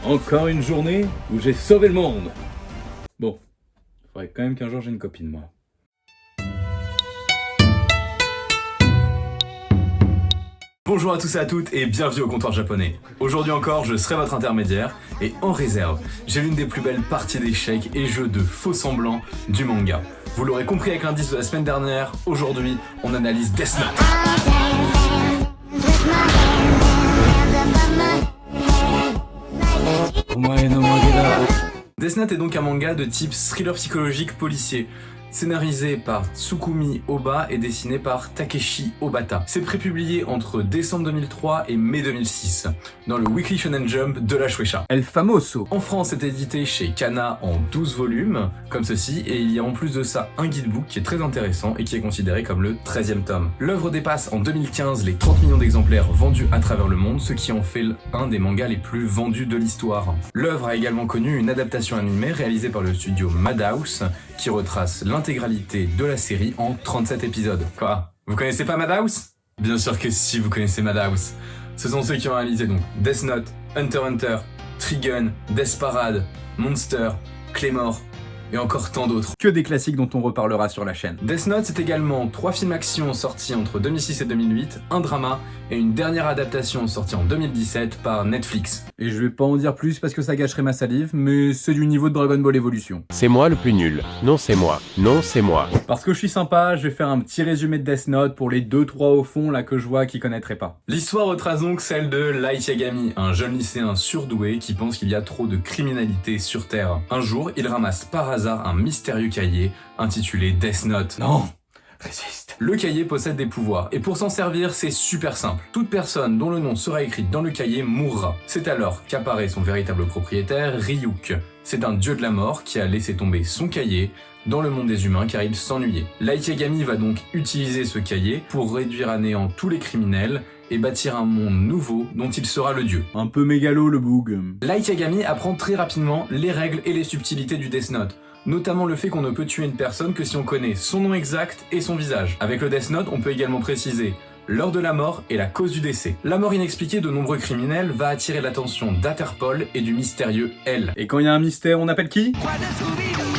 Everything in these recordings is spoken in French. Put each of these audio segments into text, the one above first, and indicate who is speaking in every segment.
Speaker 1: Encore une journée où j'ai sauvé le monde. Bon, faudrait quand même qu'un jour j'ai une copine, moi.
Speaker 2: Bonjour à tous et à toutes et bienvenue au comptoir japonais. Aujourd'hui encore, je serai votre intermédiaire et en réserve, j'ai l'une des plus belles parties d'échecs et jeux de faux semblants du manga. Vous l'aurez compris avec l'indice de la semaine dernière, aujourd'hui, on analyse Death Note. Death Note est donc un manga de type thriller psychologique policier, scénarisé par Tsukumi Oba et dessiné par Takeshi Obata. C'est prépublié entre décembre 2003 et mai 2006, dans le Weekly Shonen Jump de la Shueisha.
Speaker 1: El Famoso.
Speaker 2: En France, c'est édité chez Kana en 12 volumes, comme ceci, et il y a en plus de ça un guidebook qui est très intéressant et qui est considéré comme le 13e tome. L'œuvre dépasse en 2015 les 30 millions d'exemplaires vendus à travers le monde, ce qui en fait un des mangas les plus vendus de l'histoire. L'œuvre a également connu une adaptation animée réalisée par le studio Madhouse, qui retrace l'intégralité de la série en 37 épisodes. Quoi ? Vous connaissez pas Madhouse ? Bien sûr que si, vous connaissez Madhouse. Ce sont ceux qui ont réalisé donc Death Note, Hunter x Hunter, Trigun, Death Parade, Monster, Claymore et encore tant d'autres.
Speaker 1: Que des classiques dont on reparlera sur la chaîne.
Speaker 2: Death Note, c'est également 3 films action sortis entre 2006 et 2008, un drama et une dernière adaptation sortie en 2017 par Netflix.
Speaker 1: Et je vais pas en dire plus parce que ça gâcherait ma salive, mais c'est du niveau de Dragon Ball Evolution.
Speaker 3: C'est moi le plus nul. Non, c'est moi. Non, c'est moi.
Speaker 1: Parce que je suis sympa, je vais faire un petit résumé de Death Note pour les 2-3 au fond là que je vois qui connaîtraient pas.
Speaker 2: L'histoire retrace donc celle de Light Yagami, un jeune lycéen surdoué qui pense qu'il y a trop de criminalité sur Terre. Un jour, il ramasse par hasard un mystérieux cahier intitulé Death Note.
Speaker 1: Non, résiste.
Speaker 2: Le cahier possède des pouvoirs, et pour s'en servir, c'est super simple. Toute personne dont le nom sera écrit dans le cahier mourra. C'est alors qu'apparaît son véritable propriétaire, Ryuk. C'est un dieu de la mort qui a laissé tomber son cahier dans le monde des humains car il s'ennuyait. Light Yagami va donc utiliser ce cahier pour réduire à néant tous les criminels et bâtir un monde nouveau dont il sera le dieu.
Speaker 1: Un peu mégalo le boug.
Speaker 2: Light Yagami apprend très rapidement les règles et les subtilités du Death Note. Notamment le fait qu'on ne peut tuer une personne que si on connaît son nom exact et son visage. Avec le Death Note, on peut également préciser l'heure de la mort et la cause du décès. La mort inexpliquée de nombreux criminels va attirer l'attention d'Interpol et du mystérieux L.
Speaker 1: Et quand il y a un mystère, on appelle qui ?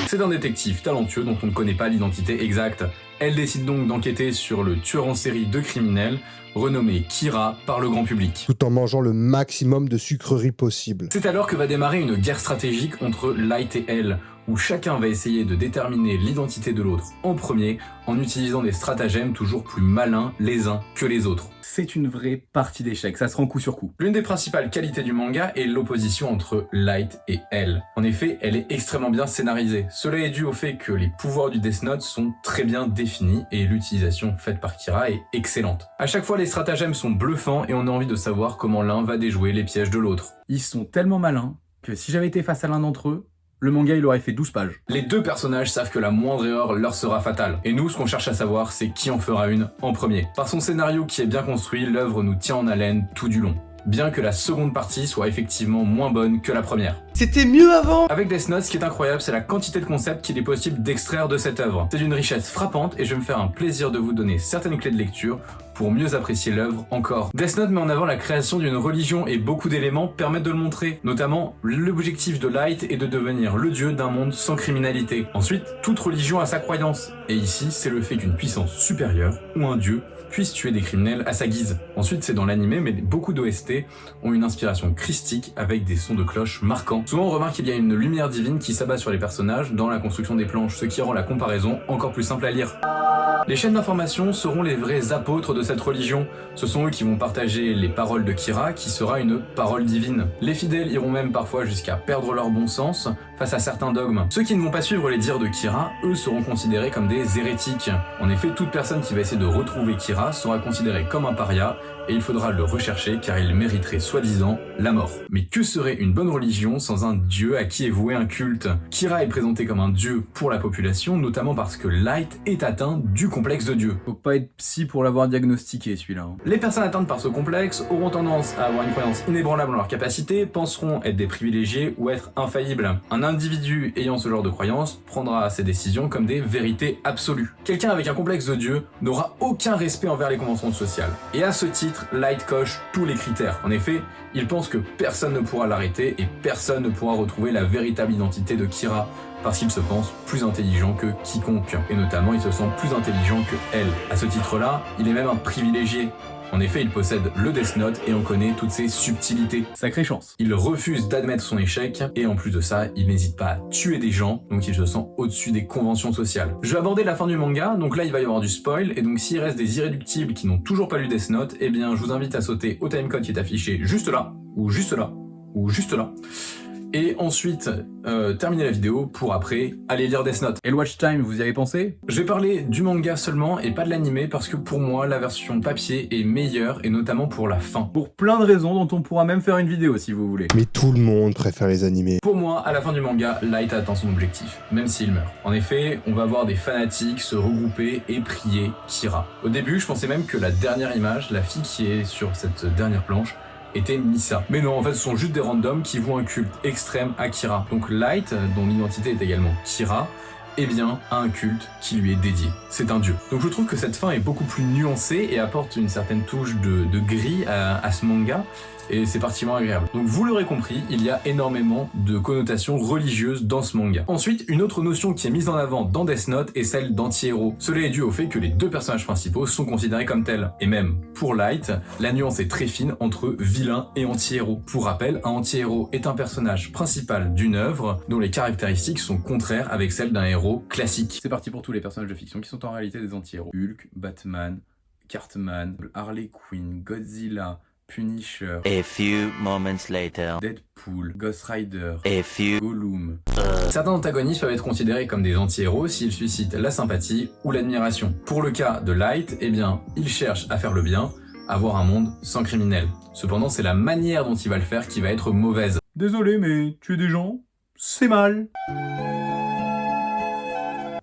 Speaker 2: C'est un détective talentueux dont on ne connaît pas l'identité exacte. Elle décide donc d'enquêter sur le tueur en série de criminels, renommé Kira par le grand public.
Speaker 4: Tout en mangeant le maximum de sucreries possible.
Speaker 2: C'est alors que va démarrer une guerre stratégique entre Light et Elle, où chacun va essayer de déterminer l'identité de l'autre en premier, en utilisant des stratagèmes toujours plus malins les uns que les autres.
Speaker 1: C'est une vraie partie d'échecs, ça se rend coup sur coup.
Speaker 2: L'une des principales qualités du manga est l'opposition entre Light et Elle. En effet, elle est extrêmement bien scénarisée. Cela est dû au fait que les pouvoirs du Death Note sont très bien définis et l'utilisation faite par Kira est excellente. À chaque fois, les stratagèmes sont bluffants et on a envie de savoir comment l'un va déjouer les pièges de l'autre.
Speaker 1: Ils sont tellement malins que si j'avais été face à l'un d'entre eux, le manga il aurait fait 12 pages.
Speaker 2: Les deux personnages savent que la moindre erreur leur sera fatale. Et nous, ce qu'on cherche à savoir, c'est qui en fera une en premier. Par son scénario qui est bien construit, l'œuvre nous tient en haleine tout du long. Bien que la seconde partie soit effectivement moins bonne que la première.
Speaker 4: C'était mieux avant.
Speaker 2: Avec Death Note, ce qui est incroyable, c'est la quantité de concepts qu'il est possible d'extraire de cette œuvre. C'est d'une richesse frappante et je vais me faire un plaisir de vous donner certaines clés de lecture pour mieux apprécier l'œuvre encore. Death Note met en avant la création d'une religion et beaucoup d'éléments permettent de le montrer. Notamment, l'objectif de Light est de devenir le dieu d'un monde sans criminalité. Ensuite, toute religion a sa croyance. Et ici, c'est le fait qu'une puissance supérieure, ou un dieu, puisse tuer des criminels à sa guise. Ensuite, c'est dans l'animé, mais beaucoup d'OST ont une inspiration christique avec des sons de cloche marquants. Souvent, on remarque qu'il y a une lumière divine qui s'abat sur les personnages dans la construction des planches, ce qui rend la comparaison encore plus simple à lire. Les chaînes d'information seront les vrais apôtres de cette religion. Ce sont eux qui vont partager les paroles de Kira, qui sera une parole divine. Les fidèles iront même parfois jusqu'à perdre leur bon sens face à certains dogmes. Ceux qui ne vont pas suivre les dires de Kira, eux seront considérés comme des hérétiques. En effet, toute personne qui va essayer de retrouver Kira sera considérée comme un paria, et il faudra le rechercher car il mériterait soi-disant la mort. Mais que serait une bonne religion sans un dieu à qui est voué un culte ? Kira est présenté comme un dieu pour la population, notamment parce que Light est atteint du complexe de Dieu.
Speaker 1: Faut pas être psy pour l'avoir diagnostiqué celui-là.
Speaker 2: Les personnes atteintes par ce complexe auront tendance à avoir une croyance inébranlable en leurs capacités, penseront être des privilégiés ou être infaillibles. Un individu ayant ce genre de croyance prendra ses décisions comme des vérités absolues. Quelqu'un avec un complexe de Dieu n'aura aucun respect envers les conventions sociales. Et à ce titre, titre, Light coche tous les critères. En effet, il pense que personne ne pourra l'arrêter et personne ne pourra retrouver la véritable identité de Kira parce qu'il se pense plus intelligent que quiconque. Et notamment, il se sent plus intelligent que elle. À ce titre-là, il est même un privilégié. En effet, il possède le Death Note et on connaît toutes ses subtilités.
Speaker 1: Sacrée chance.
Speaker 2: Il refuse d'admettre son échec et en plus de ça, il n'hésite pas à tuer des gens, donc il se sent au-dessus des conventions sociales. Je vais aborder la fin du manga, donc là il va y avoir du spoil, et donc s'il reste des irréductibles qui n'ont toujours pas lu Death Note, eh bien je vous invite à sauter au timecode qui est affiché juste là, ou juste là, ou juste là. Et ensuite, terminer la vidéo pour après aller lire Death Note.
Speaker 1: Et le watch time, vous y avez pensé?
Speaker 2: Je vais parler du manga seulement et pas de l'animé parce que pour moi, la version papier est meilleure et notamment pour la fin.
Speaker 1: Pour plein de raisons dont on pourra même faire une vidéo si vous voulez.
Speaker 4: Mais tout le monde préfère les animés.
Speaker 2: Pour moi, à la fin du manga, Light a atteint son objectif, même s'il meurt. En effet, on va voir des fanatiques se regrouper et prier Kira. Au début, je pensais même que la dernière image, la fille qui est sur cette dernière planche, était Misa. Mais non, en fait, ce sont juste des randoms qui vouent un culte extrême à Kira. Donc Light, dont l'identité est également Kira, eh bien, a un culte qui lui est dédié. C'est un dieu. Donc je trouve que cette fin est beaucoup plus nuancée et apporte une certaine touche de gris à ce manga. Et c'est particulièrement agréable. Donc vous l'aurez compris, il y a énormément de connotations religieuses dans ce manga. Ensuite, une autre notion qui est mise en avant dans Death Note est celle d'anti-héros. Cela est dû au fait que les deux personnages principaux sont considérés comme tels. Et même, pour Light, la nuance est très fine entre vilain et anti-héros. Pour rappel, un anti-héros est un personnage principal d'une œuvre dont les caractéristiques sont contraires avec celles d'un héros classique.
Speaker 1: C'est parti pour tous les personnages de fiction qui sont en réalité des anti-héros. Hulk, Batman, Cartman, Harley Quinn, Godzilla, Punisher,
Speaker 5: A few moments later.
Speaker 1: Deadpool, Ghost Rider,
Speaker 5: A few.
Speaker 1: Gollum.
Speaker 2: Certains antagonistes peuvent être considérés comme des anti-héros s'ils suscitent la sympathie ou l'admiration. Pour le cas de Light, eh bien, il cherche à faire le bien, avoir un monde sans criminels. Cependant, c'est la manière dont il va le faire qui va être mauvaise.
Speaker 1: Désolé, mais tuer des gens, c'est mal.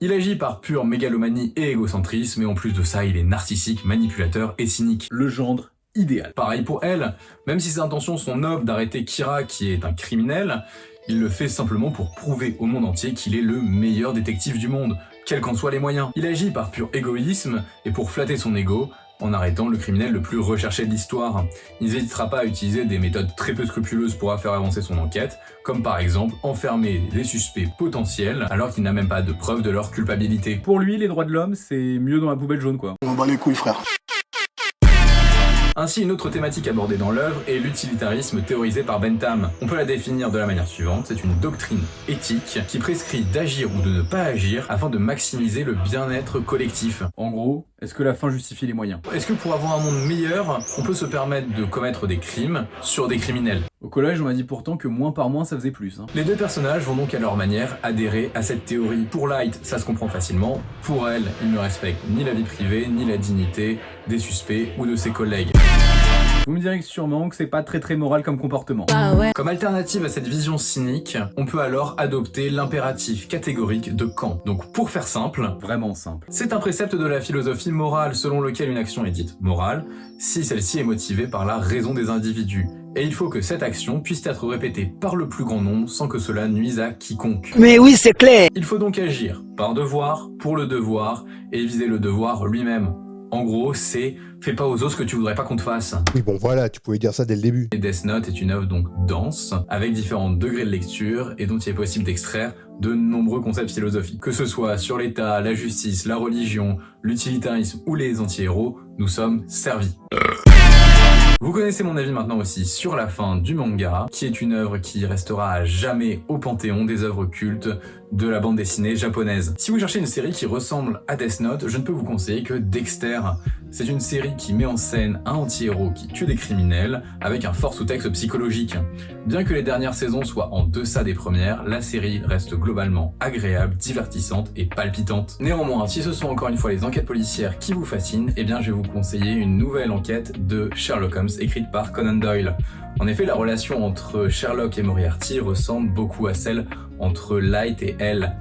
Speaker 2: Il agit par pure mégalomanie et égocentrisme, et en plus de ça, il est narcissique, manipulateur et cynique.
Speaker 1: Le gendre idéal.
Speaker 2: Pareil pour elle, même si ses intentions sont nobles d'arrêter Kira qui est un criminel, il le fait simplement pour prouver au monde entier qu'il est le meilleur détective du monde, quels qu'en soient les moyens. Il agit par pur égoïsme et pour flatter son ego, en arrêtant le criminel le plus recherché de l'histoire. Il n'hésitera pas à utiliser des méthodes très peu scrupuleuses pour faire avancer son enquête, comme par exemple enfermer des suspects potentiels alors qu'il n'a même pas de preuve de leur culpabilité.
Speaker 1: Pour lui, les droits de l'homme, c'est mieux dans la poubelle jaune, quoi.
Speaker 6: On bat les couilles, frère.
Speaker 2: Ainsi, une autre thématique abordée dans l'œuvre est l'utilitarisme théorisé par Bentham. On peut la définir de la manière suivante, c'est une doctrine éthique qui prescrit d'agir ou de ne pas agir afin de maximiser le bien-être collectif.
Speaker 1: En gros, est-ce que la fin justifie les moyens?
Speaker 2: Est-ce que pour avoir un monde meilleur, on peut se permettre de commettre des crimes sur des criminels?
Speaker 1: Au collège, on m'a dit pourtant que moins par moins, ça faisait plus. Hein.
Speaker 2: Les deux personnages vont donc à leur manière adhérer à cette théorie. Pour Light, ça se comprend facilement. Pour elle, il ne respecte ni la vie privée, ni la dignité des suspects ou de ses collègues.
Speaker 1: Vous me direz sûrement que c'est pas très moral comme comportement.
Speaker 2: Comme alternative à cette vision cynique, on peut alors adopter l'impératif catégorique de Kant. Donc pour faire simple,
Speaker 1: Vraiment simple.
Speaker 2: c'est un précepte de la philosophie morale selon lequel une action est dite morale si celle-ci est motivée par la raison des individus. Et il faut que cette action puisse être répétée par le plus grand nombre sans que cela nuise à quiconque.
Speaker 7: Mais oui, c'est clair.
Speaker 2: Il faut donc agir par devoir, pour le devoir, et viser le devoir lui-même. En gros, c'est « fais pas aux autres ce que tu voudrais pas qu'on te fasse ».
Speaker 4: Oui, bon voilà, tu pouvais dire ça dès le début.
Speaker 2: Et Death Note est une œuvre donc dense, avec différents degrés de lecture, et dont il est possible d'extraire de nombreux concepts philosophiques. Que ce soit sur l'État, la justice, la religion, l'utilitarisme ou les anti-héros, nous sommes servis. Vous connaissez mon avis maintenant aussi sur la fin du manga, qui est une œuvre qui restera à jamais au panthéon des œuvres cultes de la bande dessinée japonaise. Si vous cherchez une série qui ressemble à Death Note, je ne peux vous conseiller que Dexter. C'est une série qui met en scène un anti-héros qui tue des criminels avec un fort sous-texte psychologique. Bien que les dernières saisons soient en deçà des premières, la série reste globalement agréable, divertissante et palpitante. Néanmoins, si ce sont encore une fois les enquêtes policières qui vous fascinent, eh bien je vais vous conseiller une nouvelle enquête de Sherlock Holmes écrite par Conan Doyle. En effet, la relation entre Sherlock et Moriarty ressemble beaucoup à celle entre Light et Elle.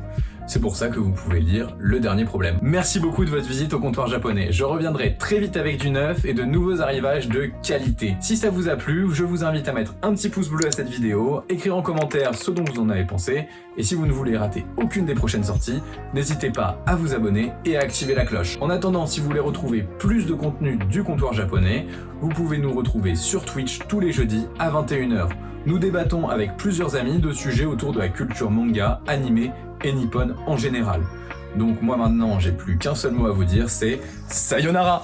Speaker 2: C'est pour ça que vous pouvez lire Le Dernier Problème. Merci beaucoup de votre visite au comptoir japonais. Je reviendrai très vite avec du neuf et de nouveaux arrivages de qualité. Si ça vous a plu, je vous invite à mettre un petit pouce bleu à cette vidéo, écrire en commentaire ce dont vous en avez pensé, et si vous ne voulez rater aucune des prochaines sorties, n'hésitez pas à vous abonner et à activer la cloche. En attendant, si vous voulez retrouver plus de contenu du comptoir japonais, vous pouvez nous retrouver sur Twitch tous les jeudis à 21h. Nous débattons avec plusieurs amis de sujets autour de la culture manga, animé et nippon en général. Donc moi maintenant, j'ai plus qu'un seul mot à vous dire, c'est sayonara!